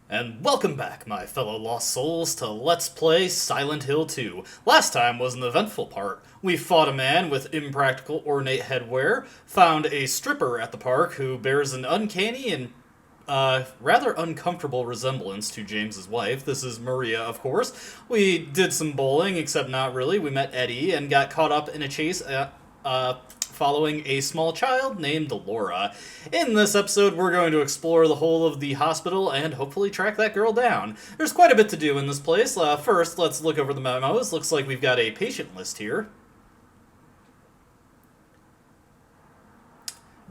And welcome back, my fellow lost souls, to Let's Play Silent Hill 2. Last time was an eventful part. We fought a man with impractical ornate headwear, found a stripper at the park who bears an uncanny and rather uncomfortable resemblance to James's wife. This is Maria, of course. We did some bowling, except not really. We met Eddie and got caught up in a chase following a small child named Laura. In this episode, we're going to explore the whole of the hospital and hopefully track that girl down. There's quite a bit to do in this place. First, let's look over the memos. Looks like we've got a patient list here.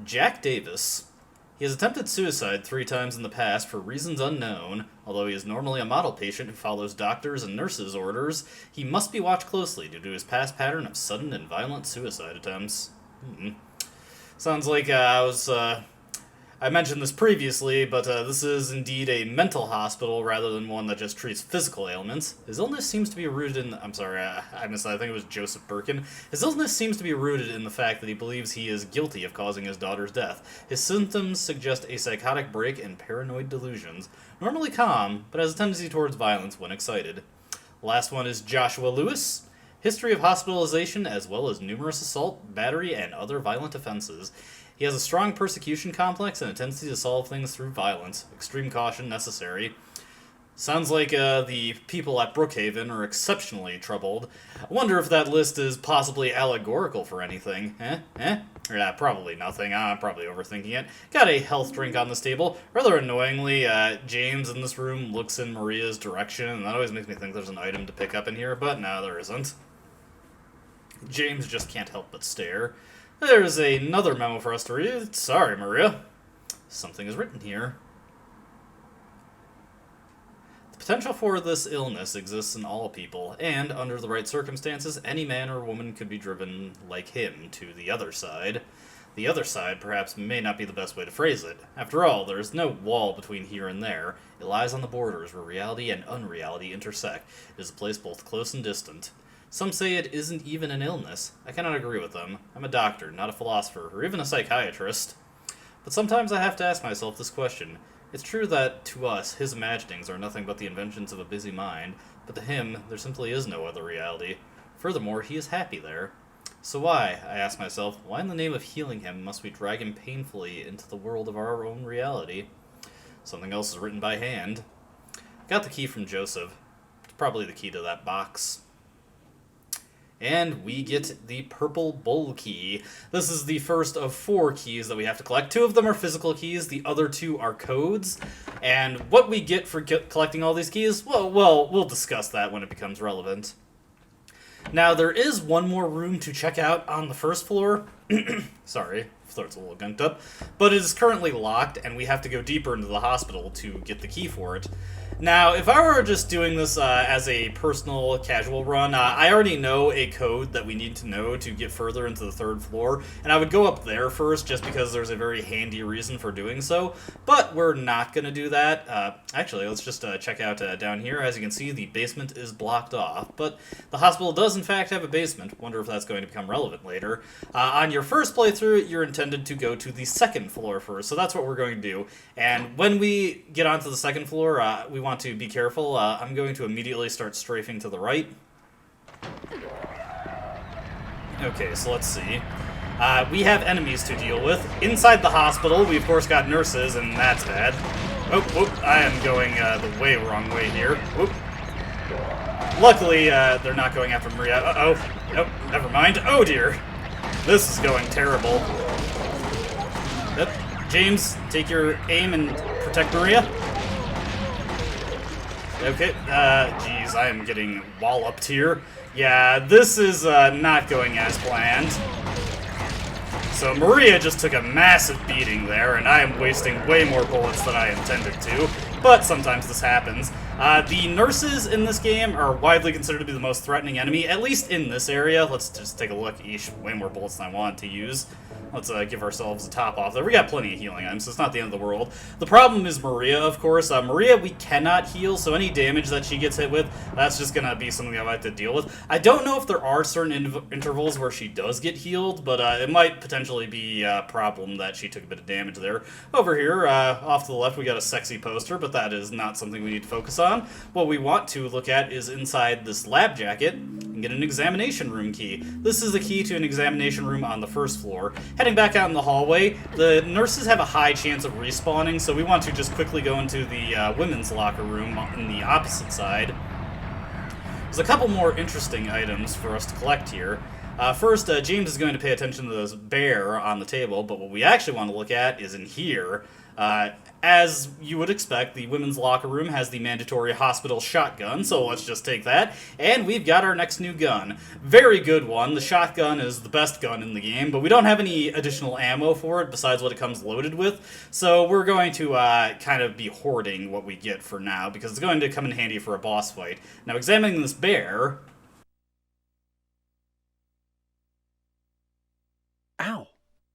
Jack Davis. He has attempted suicide 3 times in the past for reasons unknown. Although he is normally a model patient who follows doctors' and nurses' orders, he must be watched closely due to his past pattern of sudden and violent suicide attempts. Sounds like I mentioned this previously, but this is indeed a mental hospital rather than one that just treats physical ailments. His illness seems to be rooted in... I'm sorry, I missed that. I think it was Joseph Birkin. His illness seems to be rooted in the fact that he believes he is guilty of causing his daughter's death. His symptoms suggest a psychotic break and paranoid delusions. Normally calm, but has a tendency towards violence when excited. Last one is Joshua Lewis. History of hospitalization as well as numerous assault, battery, and other violent offenses. He has a strong persecution complex and a tendency to solve things through violence. Extreme caution necessary. Sounds like the people at Brookhaven are exceptionally troubled. I wonder if that list is possibly allegorical for anything. Yeah, probably nothing. I'm probably overthinking it. Got a health drink on this table. Rather annoyingly, James in this room looks in Maria's direction, and that always makes me think there's an item to pick up in here, but no, there isn't. James just can't help but stare. There's another memo for us to read. Sorry, Maria. Something is written here. The potential for this illness exists in all people, and under the right circumstances, any man or woman could be driven, like him, to the other side. The other side, perhaps, may not be the best way to phrase it. After all, there is no wall between here and there. It lies on the borders where reality and unreality intersect. It is a place both close and distant. Some say it isn't even an illness. I cannot agree with them. I'm a doctor, not a philosopher, or even a psychiatrist. But sometimes I have to ask myself this question. It's true that, to us, his imaginings are nothing but the inventions of a busy mind, but to him, there simply is no other reality. Furthermore, he is happy there. So why, I ask myself, why in the name of healing him must we drag him painfully into the world of our own reality? Something else is written by hand. Got the key from Joseph. It's probably the key to that box. And we get the purple bowl key. This is the first of 4 keys that we have to collect. 2 of them are physical keys, the other 2 are codes. And what we get for collecting all these keys, well, we'll discuss that when it becomes relevant. Now, there is one more room to check out on the first floor. Sorry, throat's a little gunked up. But it is currently locked, and we have to go deeper into the hospital to get the key for it. Now, if I were just doing this as a personal, casual run, I already know a code that we need to know to get further into the 3rd floor, and I would go up there first just because there's a very handy reason for doing so, but we're not going to do that. Actually, let's just check out down here. As you can see, the basement is blocked off, but the hospital does in fact have a basement. Wonder if that's going to become relevant later. On your first playthrough, you're intended to go to the 2nd floor first, so that's what we're going to do. And when we get onto the 2nd floor, we want to be careful. I'm going to immediately start strafing to the right. Okay, so let's see. We have enemies to deal with. Inside the hospital, we of course got nurses, and that's bad. Oh, whoop, I am going the way wrong way here. Whoop. Luckily, they're not going after Maria. Uh-oh. Nope, never mind. Oh dear. This is going terrible. Yep. James, take your aim and protect Maria. Okay, geez, I am getting walloped here. Yeah, this is not going as planned. So Maria just took a massive beating there, and I am wasting way more bullets than I intended to. But sometimes this happens. The nurses in this game are widely considered to be the most threatening enemy, at least in this area. Let's just take a look. Eesh, way more bullets than I wanted to use. Let's give ourselves a top off there. We got plenty of healing items, so it's not the end of the world. The problem is Maria, of course. Maria, we cannot heal, so any damage that she gets hit with, that's just going to be something I might have to deal with. I don't know if there are certain intervals where she does get healed, but it might potentially be a problem that she took a bit of damage there. Over here, off to the left, we got a sexy poster, but that is not something we need to focus on. What we want to look at is inside this lab jacket and get an examination room key. This is the key to an examination room on the first floor. Heading back out in the hallway, the nurses have a high chance of respawning, so we want to just quickly go into the women's locker room on the opposite side. There's a couple more interesting items for us to collect here. First, James is going to pay attention to this bear on the table, but what we actually want to look at is in here. As you would expect, the women's locker room has the mandatory hospital shotgun, so let's just take that. And we've got our next new gun. Very good one. The shotgun is the best gun in the game, but we don't have any additional ammo for it besides what it comes loaded with. So we're going to kind of be hoarding what we get for now, because it's going to come in handy for a boss fight. Now, examining this bear... Ow!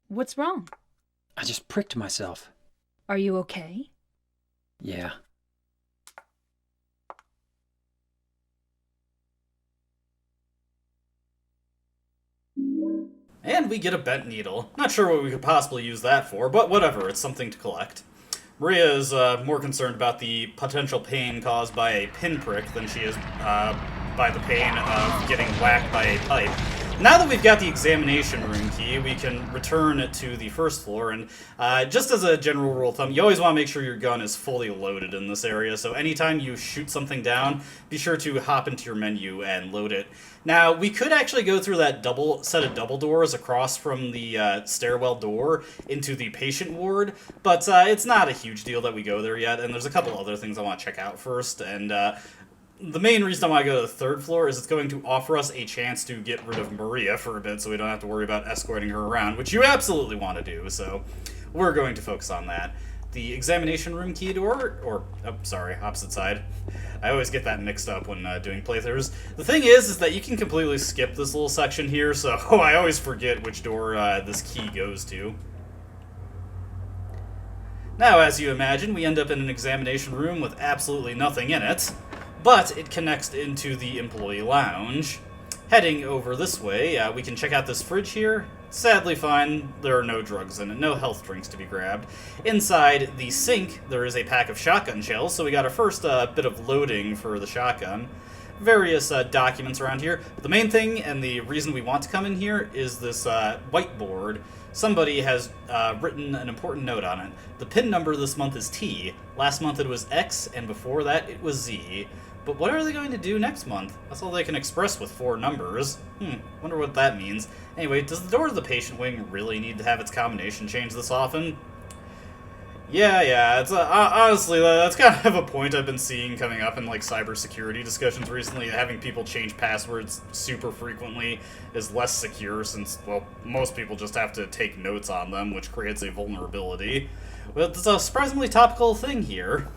What's wrong? I just pricked myself. Are you okay? Yeah. And we get a bent needle. Not sure what we could possibly use that for, but whatever, it's something to collect. Maria is more concerned about the potential pain caused by a pinprick than she is by the pain of getting whacked by a pipe. Now that we've got the examination room key, we can return to the first floor, and just as a general rule of thumb, you always want to make sure your gun is fully loaded in this area, so anytime you shoot something down, be sure to hop into your menu and load it. Now, we could actually go through that set of double doors across from the stairwell door into the patient ward, but it's not a huge deal that we go there yet, and there's a couple other things I want to check out first, and the main reason I want to go to the third floor is it's going to offer us a chance to get rid of Maria for a bit so we don't have to worry about escorting her around, which you absolutely want to do, so we're going to focus on that. The examination room key door, opposite side. I always get that mixed up when doing playthroughs. The thing is that you can completely skip this little section here, so I always forget which door this key goes to. Now, as you imagine, we end up in an examination room with absolutely nothing in it. But it connects into the employee lounge. Heading over this way, we can check out this fridge here. Sadly fine, there are no drugs in it, no health drinks to be grabbed. Inside the sink, there is a pack of shotgun shells, so we got our first bit of loading for the shotgun. Various documents around here. But the main thing, and the reason we want to come in here, is this whiteboard. Somebody has written an important note on it. The PIN number this month is T. Last month it was X, and before that it was Z. But what are they going to do next month? That's all they can express with 4 numbers. Wonder what that means. Anyway, does the door to the patient wing really need to have its combination changed this often? Yeah, it's honestly, that's kind of a point I've been seeing coming up in, like, cybersecurity discussions recently. Having people change passwords super frequently is less secure since, well, most people just have to take notes on them, which creates a vulnerability. But it's a surprisingly topical thing here.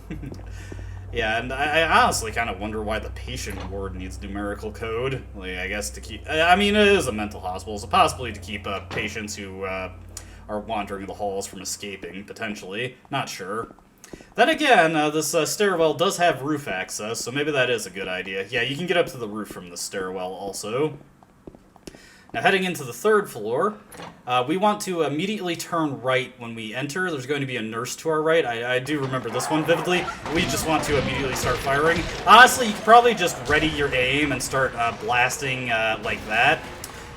Yeah, and I honestly kind of wonder why the patient ward needs numerical code. Like, I guess to keep... I mean, it is a mental hospital, so possibly to keep patients who are wandering the halls from escaping, potentially. Not sure. Then again, this stairwell does have roof access, so maybe that is a good idea. Yeah, you can get up to the roof from the stairwell also. Now, heading into the third floor, we want to immediately turn right when we enter. There's going to be a nurse to our right. I do remember this one vividly. We just want to immediately start firing. Honestly, you could probably just ready your aim and start blasting like that.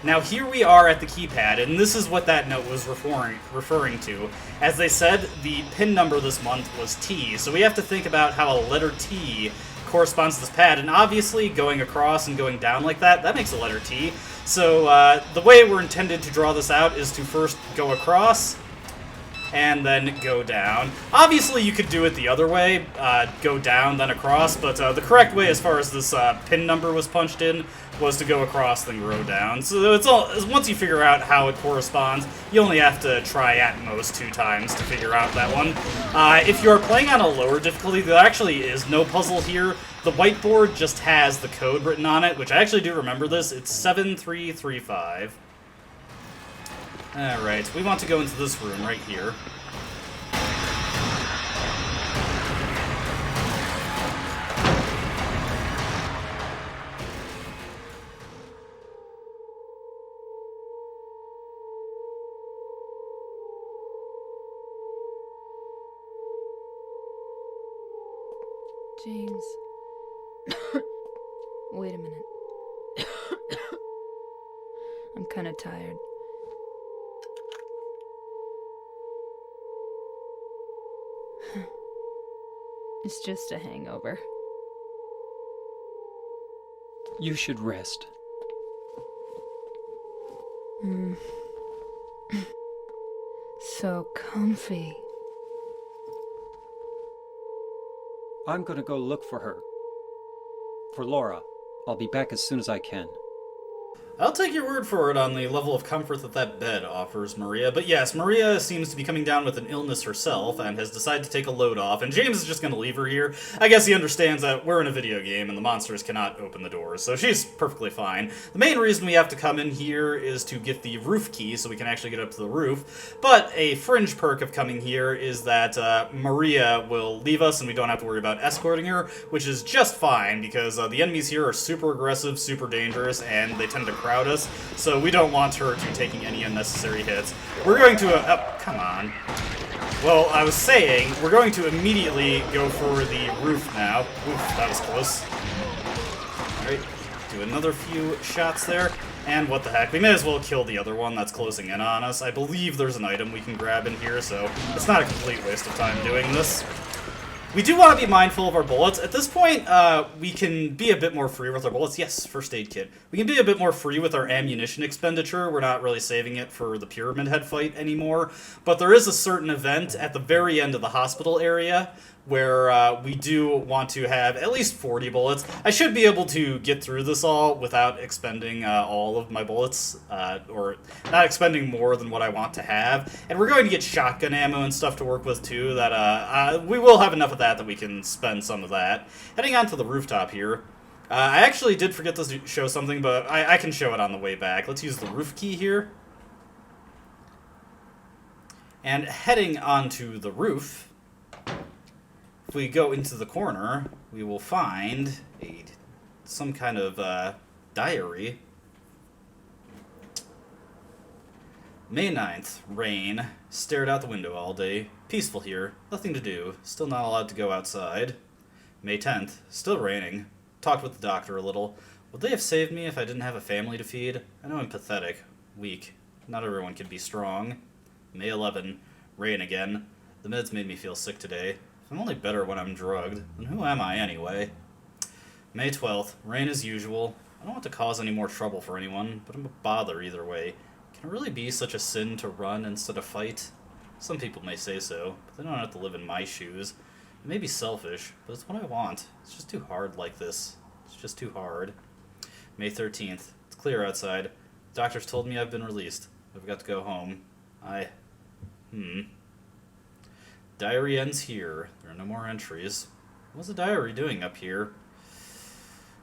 Now, here we are at the keypad, and this is what that note was referring to. As they said, the PIN number this month was T, so we have to think about how a letter T corresponds to this pad, and obviously going across and going down like that makes a letter T. So the way we're intended to draw this out is to first go across and then go down. Obviously, you could do it the other way, go down, then across, but the correct way as far as this PIN number was punched in was to go across, then go down. So it's all, once you figure out how it corresponds, you only have to try at most 2 times to figure out that one. If you are playing on a lower difficulty, there actually is no puzzle here. The whiteboard just has the code written on it, which I actually do remember this. It's 7335. Alright, we want to go into this room right here. James. Wait a minute. I'm kind of tired. It's just a hangover. You should rest. So comfy. I'm gonna go look for her. For Laura. I'll be back as soon as I can. I'll take your word for it on the level of comfort that bed offers Maria. But yes, Maria seems to be coming down with an illness herself and has decided to take a load off, and James is just going to leave her here. I guess he understands that we're in a video game and the monsters cannot open the doors, so she's perfectly fine. The main reason we have to come in here is to get the roof key so we can actually get up to the roof. But a fringe perk of coming here is that Maria will leave us and we don't have to worry about escorting her, which is just fine because the enemies here are super aggressive, super dangerous, and they tend to crowd us, so we don't want her to taking any unnecessary hits. We're going to, oh, come on. Well, I was saying, we're going to immediately go for the roof now. Oof, that was close. Alright, do another few shots there, and what the heck, we may as well kill the other one that's closing in on us. I believe there's an item we can grab in here, so it's not a complete waste of time doing this. We do want to be mindful of our bullets. At this point, we can be a bit more free with our bullets. Yes, first aid kit. We can be a bit more free with our ammunition expenditure. We're not really saving it for the Pyramid Head fight anymore. But there is a certain event at the very end of the hospital area where we do want to have at least 40 bullets. I should be able to get through this all without expending all of my bullets, or not expending more than what I want to have. And we're going to get shotgun ammo and stuff to work with too, that we will have enough of that we can spend some of that. Heading on to the rooftop here. I actually did forget to show something, but I can show it on the way back. Let's use the roof key here. And heading onto the roof, if we go into the corner, we will find some kind of diary. May 9th, rain. Stared out the window all day. Peaceful here. Nothing to do. Still not allowed to go outside. May 10th, still raining. Talked with the doctor a little. Would they have saved me if I didn't have a family to feed? I know I'm pathetic. Weak. Not everyone can be strong. May 11, rain again. The meds made me feel sick today. I'm only better when I'm drugged. Then who am I anyway? May 12th, rain as usual. I don't want to cause any more trouble for anyone, but I'm a bother either way. Can it really be such a sin to run instead of fight? Some people may say so, but they don't have to live in my shoes. It may be selfish, but it's what I want. It's just too hard like this. It's just too hard. May 13th, it's clear outside. Doctors told me I've been released. I've got to go home. Diary ends here. There are no more entries. What's the diary doing up here?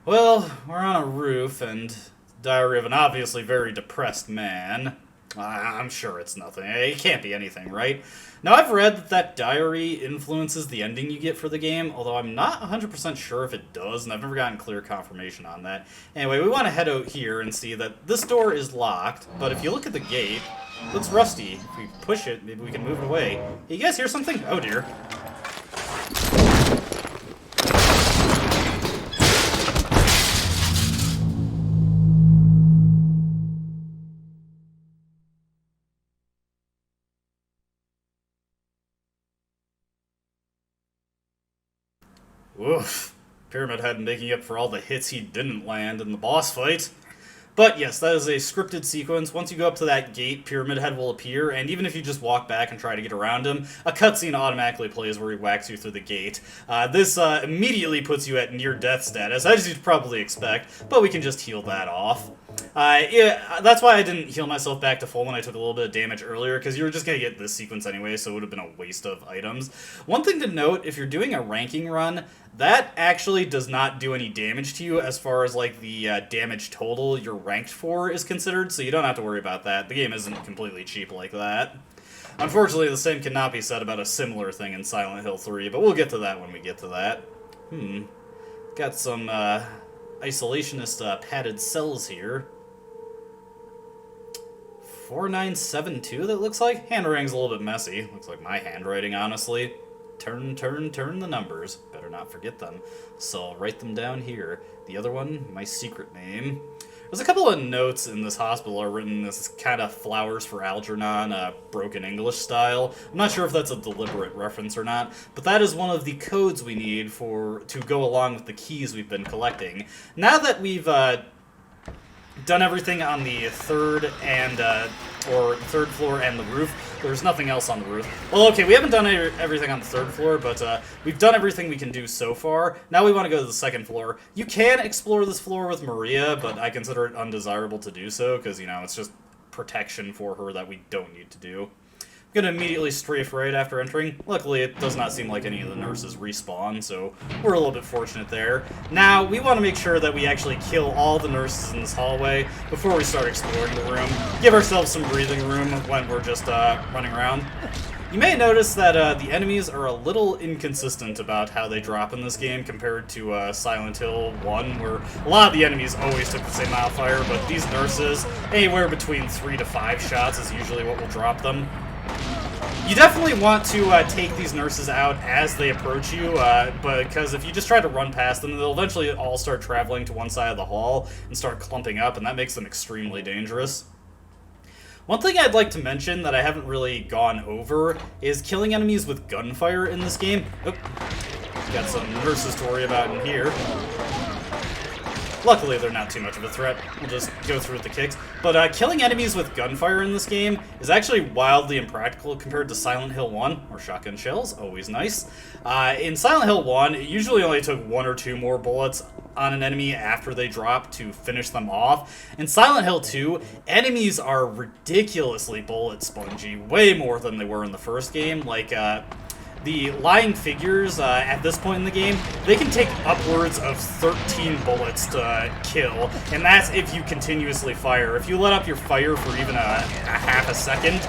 Well, we're on a roof, and the diary of an obviously very depressed man. I'm sure it's nothing. It can't be anything, right? Now, I've read that diary influences the ending you get for the game, although I'm not 100% sure if it does, and I've never gotten clear confirmation on that. Anyway, we want to head out here and see that this door is locked, but if you look at the gate, it looks rusty. If we push it, maybe we can move it away. Hey, you guys hear something? Oh, dear. Oof. Pyramid Head making up for all the hits he didn't land in the boss fight. But yes, that is a scripted sequence. Once you go up to that gate, Pyramid Head will appear, and even if you just walk back and try to get around him, a cutscene automatically plays where he whacks you through the gate. This immediately puts you at near-death status, as you'd probably expect, but we can just heal that off. Yeah, that's why I didn't heal myself back to full when I took a little bit of damage earlier, because you were just going to get this sequence anyway, so it would have been a waste of items. One thing to note, if you're doing a ranking run, that actually does not do any damage to you as far as like the damage total you're ranked for is considered, so you don't have to worry about that. The game isn't completely cheap like that. Unfortunately, the same cannot be said about a similar thing in Silent Hill 3, but we'll get to that when we get to that. Got some isolationist padded cells here. 4972, that looks like? Handwriting's a little bit messy. Looks like my handwriting, honestly. turn the numbers. Better not forget them. So I'll write them down here. The other one, my secret name. There's a couple of notes in this hospital are written as kind of flowers for Algernon, broken English style. I'm not sure if that's a deliberate reference or not, but that is one of the codes we need to go along with the keys we've been collecting. Now that we've done everything on the third floor and the roof, there's nothing else on the roof. Well, okay, we haven't done everything on the third floor, but we've done everything we can do so far. Now we want to go to the second floor. You can explore this floor with Maria, but I consider it undesirable to do so, because, you know, it's just protection for her that we don't need to do. I'm going to immediately strafe right after entering. Luckily, it does not seem like any of the nurses respawn, so we're a little bit fortunate there. Now, we want to make sure that we actually kill all the nurses in this hallway before we start exploring the room. Give ourselves some breathing room when we're just running around. You may notice that the enemies are a little inconsistent about how they drop in this game compared to Silent Hill 1, where a lot of the enemies always took the same amount of fire, but these nurses, anywhere between 3 to 5 shots is usually what will drop them. You definitely want to take these nurses out as they approach you, because if you just try to run past them, they'll eventually all start traveling to one side of the hall and start clumping up, and that makes them extremely dangerous. One thing I'd like to mention that I haven't really gone over is killing enemies with gunfire in this game. Oh, got some nurses to worry about in here. Luckily, they're not too much of a threat. We'll just go through with the kicks. But killing enemies with gunfire in this game is actually wildly impractical compared to Silent Hill 1, or shotgun shells, always nice. In Silent Hill 1, it usually only took 1 or 2 more bullets on an enemy after they drop to finish them off. In Silent Hill 2, enemies are ridiculously bullet spongy, way more than they were in the first game. Like, the lying figures, at this point in the game, they can take upwards of 13 bullets to kill, and that's if you continuously fire. If you let up your fire for even a half a second,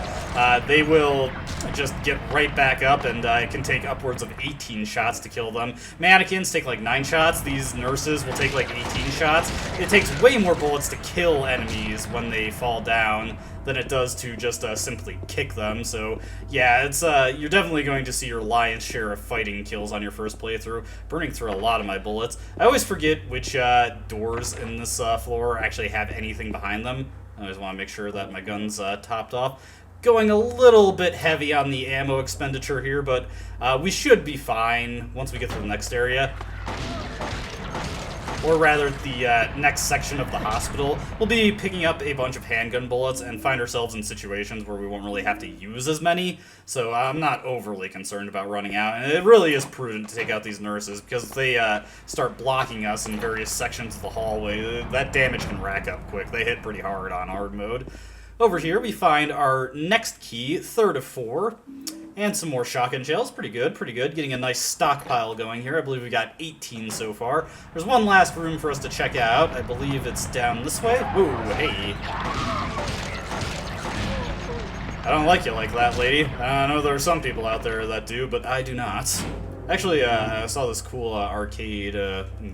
they will just get right back up, and it can take upwards of 18 shots to kill them. Mannequins take like 9 shots, these nurses will take like 18 shots. It takes way more bullets to kill enemies when they fall down than it does to just simply kick them. So yeah, it's you're definitely going to see your lion's share of fighting kills on your first playthrough, burning through a lot of my bullets. I always forget which doors in this floor actually have anything behind them. I always want to make sure that my gun's topped off. Going a little bit heavy on the ammo expenditure here, but we should be fine once we get to the next area. Or rather, the next section of the hospital. We'll be picking up a bunch of handgun bullets and find ourselves in situations where we won't really have to use as many, so I'm not overly concerned about running out. And it really is prudent to take out these nurses, because if they start blocking us in various sections of the hallway, that damage can rack up quick. They hit pretty hard on hard mode. Over here, we find our next key, third of 4. And some more shotgun shells. Pretty good, pretty good. Getting a nice stockpile going here. I believe we got 18 so far. There's one last room for us to check out. I believe it's down this way. Ooh, hey. I don't like you like that, lady. I know there are some people out there that do, but I do not. Actually, I saw this cool arcade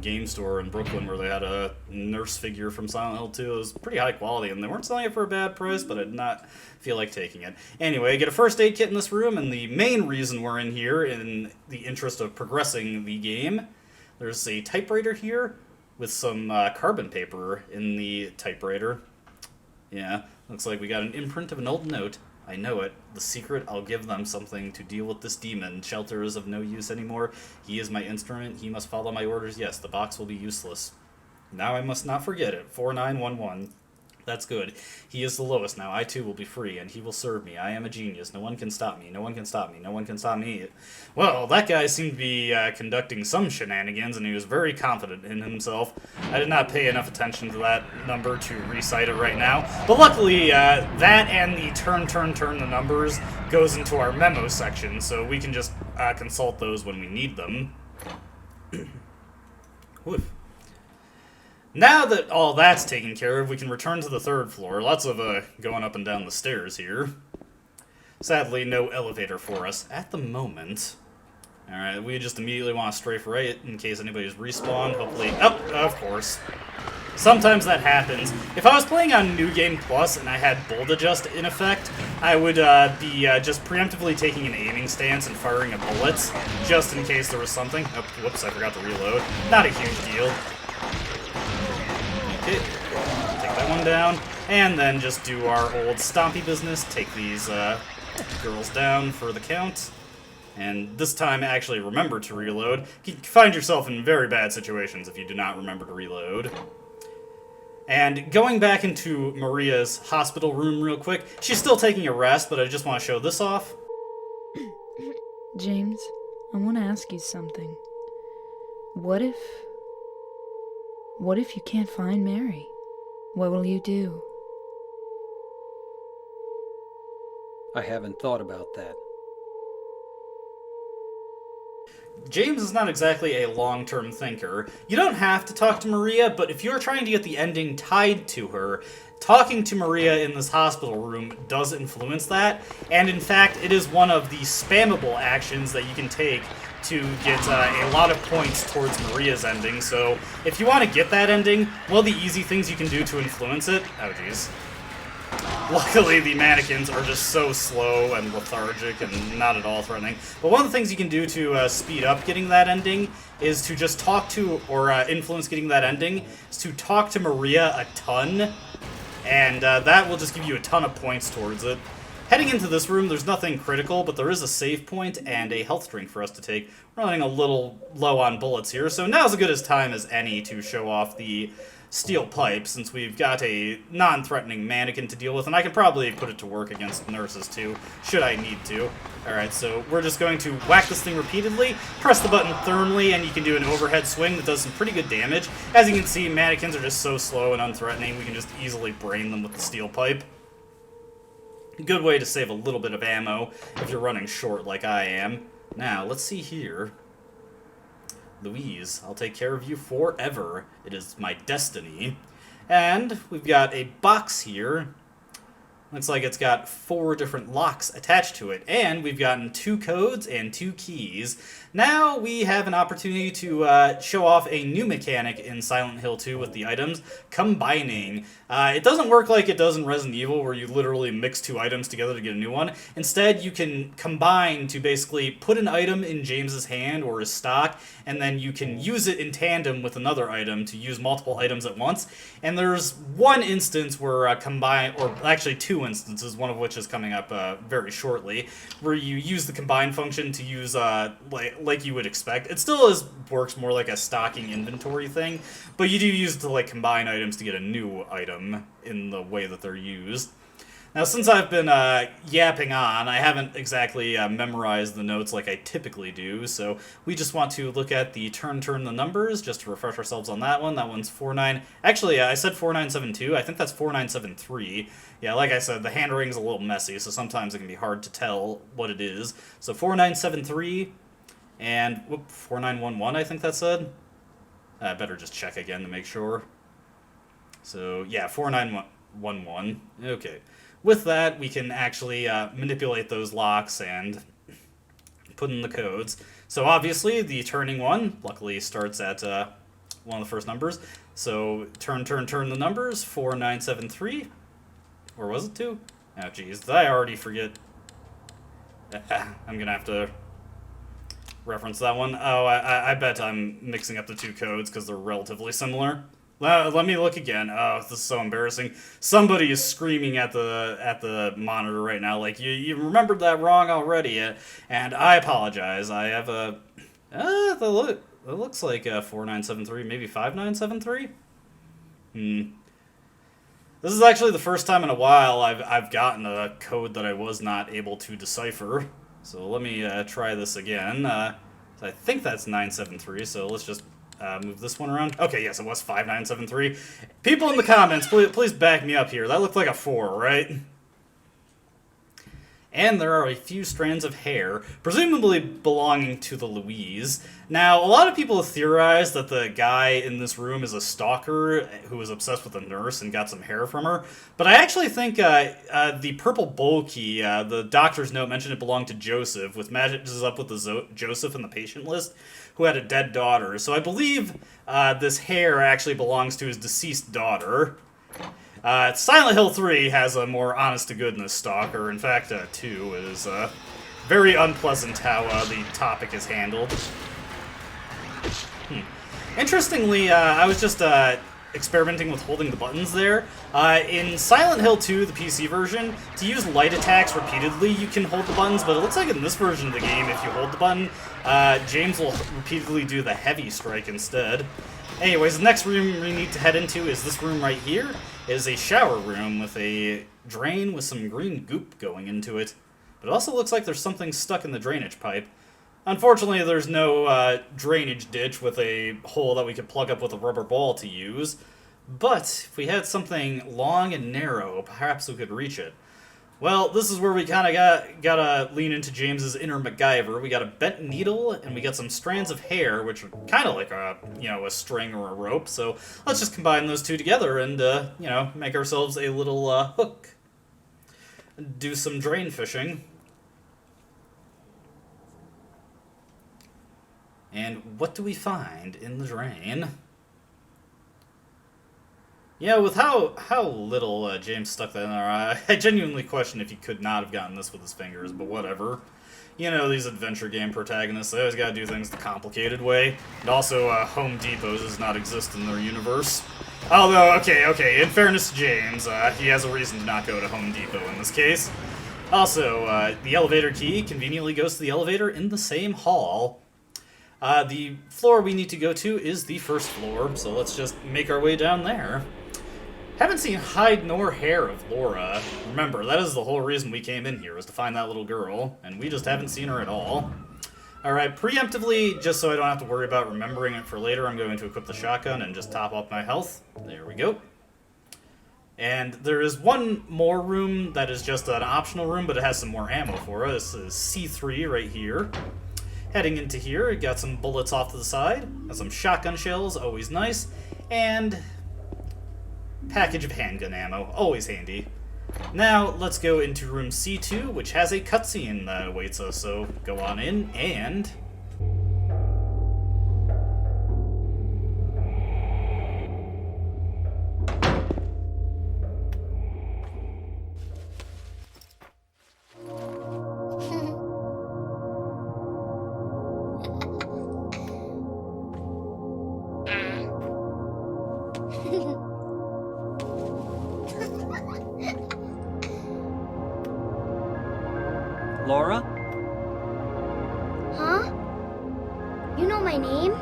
game store in Brooklyn where they had a nurse figure from Silent Hill 2. It was pretty high quality, and they weren't selling it for a bad price, but I did not feel like taking it. Anyway, get a first aid kit in this room, and the main reason we're in here, in the interest of progressing the game, there's a typewriter here with some carbon paper in the typewriter. Yeah, looks like we got an imprint of an old note. I know it. The secret, I'll give them something to deal with this demon. Shelter is of no use anymore. He is my instrument. He must follow my orders. Yes, the box will be useless. Now I must not forget it. 4911. That's good. He is the lowest now. I too will be free, and he will serve me. I am a genius. No one can stop me. No one can stop me. No one can stop me. Well, that guy seemed to be conducting some shenanigans, and he was very confident in himself. I did not pay enough attention to that number to recite it right now. But luckily, that and the turn the numbers goes into our memo section, so we can just consult those when we need them. Woof. Now that all that's taken care of, we can return to the third floor. Lots of going up and down the stairs here. Sadly, no elevator for us at the moment. Alright, we just immediately want to strafe right in case anybody's respawned. Hopefully... Oh, of course. Sometimes that happens. If I was playing on New Game Plus and I had Bold Adjust in effect, I would be just preemptively taking an aiming stance and firing a bullet, just in case there was something. Oh, whoops, I forgot to reload. Not a huge deal. Okay, take that one down, and then just do our old stompy business, take these girls down for the count. And this time, actually remember to reload. You can find yourself in very bad situations if you do not remember to reload. And going back into Maria's hospital room real quick, she's still taking a rest, but I just want to show this off. James, I want to ask you something. What if you can't find Mary? What will you do? I haven't thought about that. James is not exactly a long-term thinker. You don't have to talk to Maria, but if you're trying to get the ending tied to her, talking to Maria in this hospital room does influence that, and in fact, it is one of the spammable actions that you can take to get a lot of points towards Maria's ending. So if you want to get that ending, one of the easy things you can do to influence it... Oh, jeez. Luckily, the mannequins are just so slow and lethargic and not at all threatening. But one of the things you can do to speed up getting that ending is to just talk to, or influence getting that ending, is to talk to Maria a ton, and that will just give you a ton of points towards it. Heading into this room, there's nothing critical, but there is a save point and a health drink for us to take. We're running a little low on bullets here, so now's as good a time as any to show off the steel pipe, since we've got a non-threatening mannequin to deal with, and I can probably put it to work against nurses too, should I need to. Alright, so we're just going to whack this thing repeatedly, press the button thermally, and you can do an overhead swing that does some pretty good damage. As you can see, mannequins are just so slow and unthreatening, we can just easily brain them with the steel pipe. Good way to save a little bit of ammo if you're running short like I am. Now, let's see here. Louise, I'll take care of you forever. It is my destiny. And we've got a box here. Looks like it's got 4 different locks attached to it. And we've gotten 2 codes and 2 keys. Now we have an opportunity to show off a new mechanic in Silent Hill 2 with the items, combining. It doesn't work like it does in Resident Evil, where you literally mix 2 items together to get a new one. Instead, you can combine to basically put an item in James's hand or his stock, and then you can use it in tandem with another item to use multiple items at once. And there's one instance where combine, or actually 2 instances, one of which is coming up very shortly, where you use the combine function to use like you would expect. It still works more like a stocking inventory thing, but you do use it to like combine items to get a new item in the way that they're used. Now, since I've been yapping on, I haven't exactly memorized the notes like I typically do, so we just want to look at the turn the numbers, just to refresh ourselves on that one. That one's 49... Actually, I said 4972. I think that's 4973. Yeah, like I said, the handwriting's a little messy, so sometimes it can be hard to tell what it is. So 4973, and whoop, 4911, I think that said. I better just check again to make sure. So, yeah, 4911. Okay. With that, we can actually manipulate those locks and put in the codes. So obviously, the turning one, luckily, starts at one of the first numbers. So turn the numbers, 4973. Or was it 2? Oh, geez, did I already forget? I'm going to have to reference that one. Oh, I bet I'm mixing up the 2 codes because they're relatively similar. Let me look again. Oh, this is so embarrassing. Somebody is screaming at the monitor right now, like, you remembered that wrong already, and I apologize. I have a... it looks like 4973, maybe 5973? This is actually the first time in a while I've gotten a code that I was not able to decipher. So let me try this again. I think that's 973, so let's just... move this one around. Okay, yes, it was 5973. People in the comments, please back me up here. That looked like a 4, right? And there are a few strands of hair, presumably belonging to the Louise. Now, a lot of people have theorized that the guy in this room is a stalker who was obsessed with a nurse and got some hair from her. But I actually think the purple bowl key, the doctor's note mentioned it belonged to Joseph, which matches up with the Joseph in the patient list, who had a dead daughter. So I believe this hair actually belongs to his deceased daughter. Silent Hill 3 has a more honest-to-goodness stalker. In fact, 2 is very unpleasant how the topic is handled. Interestingly, I was just experimenting with holding the buttons there. In Silent Hill 2, the PC version, to use light attacks repeatedly, you can hold the buttons, but it looks like in this version of the game, if you hold the button, James will repeatedly do the heavy strike instead. Anyways, the next room we need to head into is this room right here. It is a shower room with a drain with some green goop going into it. But it also looks like there's something stuck in the drainage pipe. Unfortunately, there's no drainage ditch with a hole that we could plug up with a rubber ball to use. But if we had something long and narrow, perhaps we could reach it. Well, this is where we kind of gotta lean into James's inner MacGyver. We got a bent needle, and we got some strands of hair, which are kind of like a string or a rope. So let's just combine those two together and, make ourselves a little hook. Do some drain fishing. And what do we find in the drain? Yeah, with how little James stuck that in there, I genuinely question if he could not have gotten this with his fingers, but whatever. You know, these adventure game protagonists, they always gotta do things the complicated way. And also, Home Depots does not exist in their universe. Although, okay, in fairness to James, he has a reason to not go to Home Depot in this case. Also, the elevator key conveniently goes to the elevator in the same hall. The floor we need to go to is the first floor, so let's just make our way down there. Haven't seen hide nor hair of Laura. Remember, that is the whole reason we came in here, was to find that little girl, and we just haven't seen her at all. Alright, preemptively, just so I don't have to worry about remembering it for later, I'm going to equip the shotgun and just top up my health. There we go. And there is one more room that is just an optional room, but it has some more ammo for us. This is C3 right here. Heading into here, got some bullets off to the side, got some shotgun shells, always nice, and package of handgun ammo, always handy. Now, let's go into room C2, which has a cutscene that awaits us, so go on in, and... Laura? Huh? You know my name?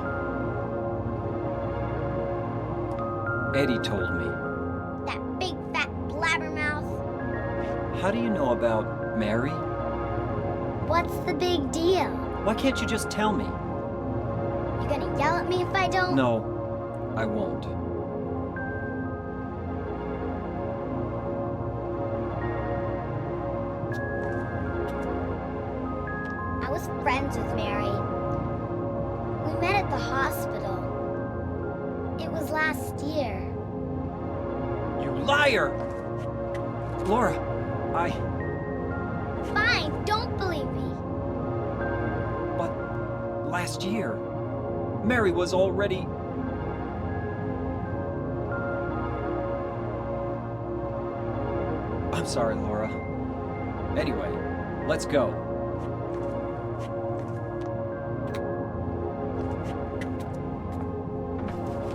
Eddie told me. That big fat blabbermouth. How do you know about Mary? What's the big deal? Why can't you just tell me? You gonna yell at me if I don't? No, I won't. I was friends with Mary. We met at the hospital. It was last year. You liar! Laura, Fine, don't believe me. But last year, Mary was already... I'm sorry, Laura. Anyway, let's go.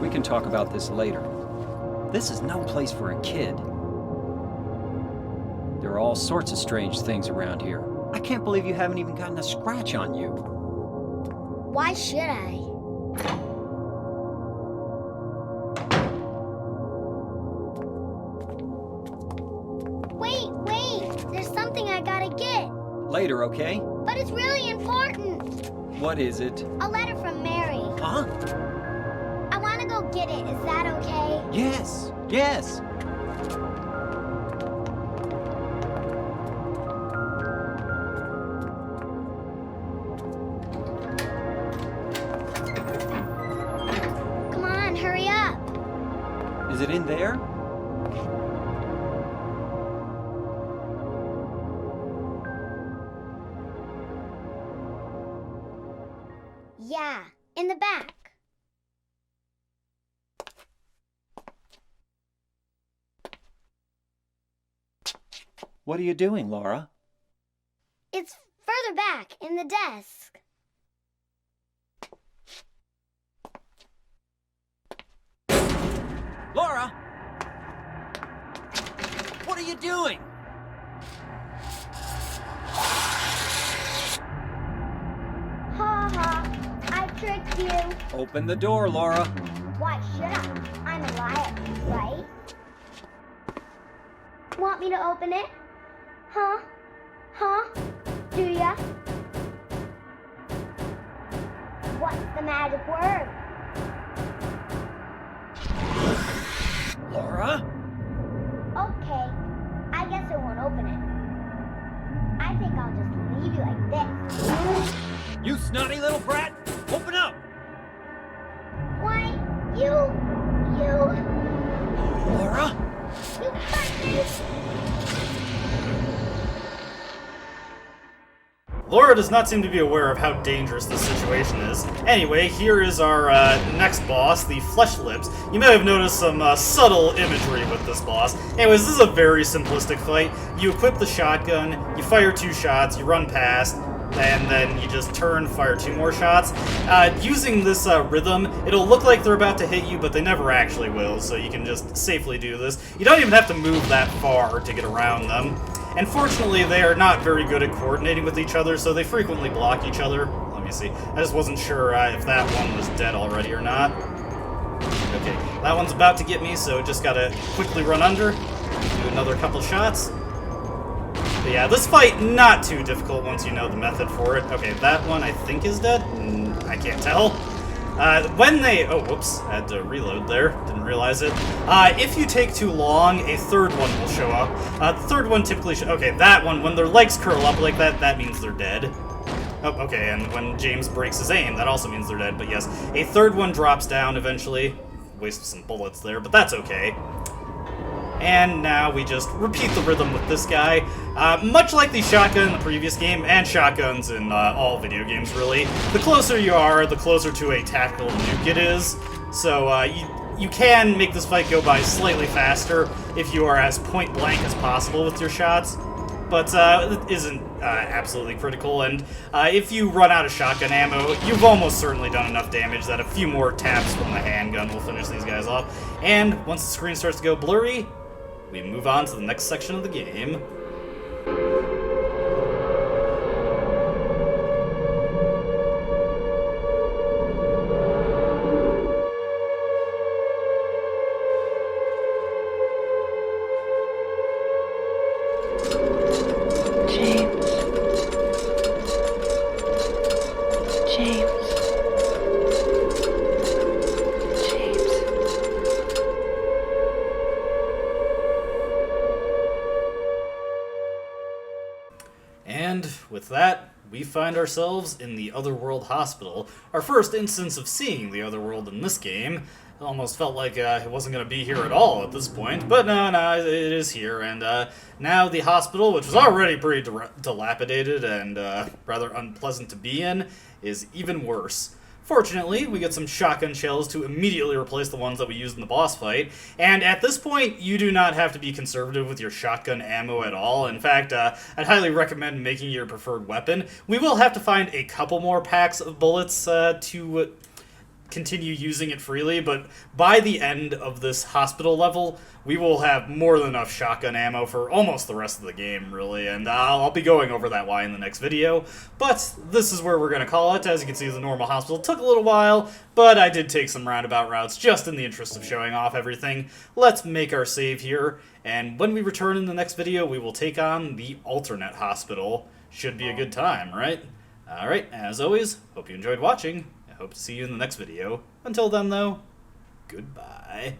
We can talk about this later. This is no place for a kid. There are all sorts of strange things around here. I can't believe you haven't even gotten a scratch on you. Why should I? Wait! There's something I gotta get. Later, okay? But it's really important. What is it? A letter from Mary. Huh? I wanna go get it. Is that okay? Yes. Come on, hurry up. Is it in there? Yeah, in the back. What are you doing, Laura? It's further back in the desk. Laura! What are you doing? Ha ha, I tricked you. Open the door, Laura. Why should I? I'm a liar, right? Want me to open it? Huh? Huh? Do ya? What's the magic word? Laura? Okay, I guess I won't open it. I think I'll just leave you like this. You snotty little brat! Open up! Why, you... Laura? You hurt me! Laura does not seem to be aware of how dangerous this situation is. Anyway, here is our next boss, the Flesh Lips. You may have noticed some subtle imagery with this boss. Anyways, this is a very simplistic fight. You equip the shotgun, you fire 2 shots, you run past, and then you just turn, fire 2 more shots. Using this rhythm, it'll look like they're about to hit you, but they never actually will, so you can just safely do this. You don't even have to move that far to get around them. And fortunately, they are not very good at coordinating with each other, so they frequently block each other. Let me see. I just wasn't sure if that one was dead already or not. Okay, that one's about to get me, so just gotta quickly run under. Do another couple shots. But yeah, this fight, not too difficult once you know the method for it. Okay, that one I think is dead. I can't tell. When they... Oh, whoops. I had to reload there. Didn't realize it. If you take too long, a third one will show up. The third one typically... Okay, that one, when their legs curl up like that, that means they're dead. Oh, okay, and when James breaks his aim, that also means they're dead. But yes, a third one drops down eventually. Wasted some bullets there, but that's okay. And now we just repeat the rhythm with this guy. Much like the shotgun in the previous game, and shotguns in all video games, really, the closer you are, the closer to a tactical nuke it is. So you can make this fight go by slightly faster if you are as point-blank as possible with your shots, but it isn't absolutely critical. And if you run out of shotgun ammo, you've almost certainly done enough damage that a few more taps from the handgun will finish these guys off. And once the screen starts to go blurry, we move on to the next section of the game. And with that, we find ourselves in the Otherworld Hospital. Our first instance of seeing the Otherworld in this game. It almost felt like it wasn't going to be here at all at this point, but no, it is here. And now the hospital, which was already pretty dilapidated and rather unpleasant to be in, is even worse. Fortunately, we get some shotgun shells to immediately replace the ones that we used in the boss fight, and at this point, you do not have to be conservative with your shotgun ammo at all. In fact, I'd highly recommend making your preferred weapon. We will have to find a couple more packs of bullets to continue using it freely, but by the end of this hospital level, we will have more than enough shotgun ammo for almost the rest of the game, really, and I'll be going over that why in the next video, but this is where we're going to call it. As you can see, the normal hospital took a little while, but I did take some roundabout routes just in the interest of showing off everything. Let's make our save here, and when we return in the next video, we will take on the alternate hospital. Should be a good time, right? Alright, as always, hope you enjoyed watching. I hope to see you in the next video. Until then, though, goodbye.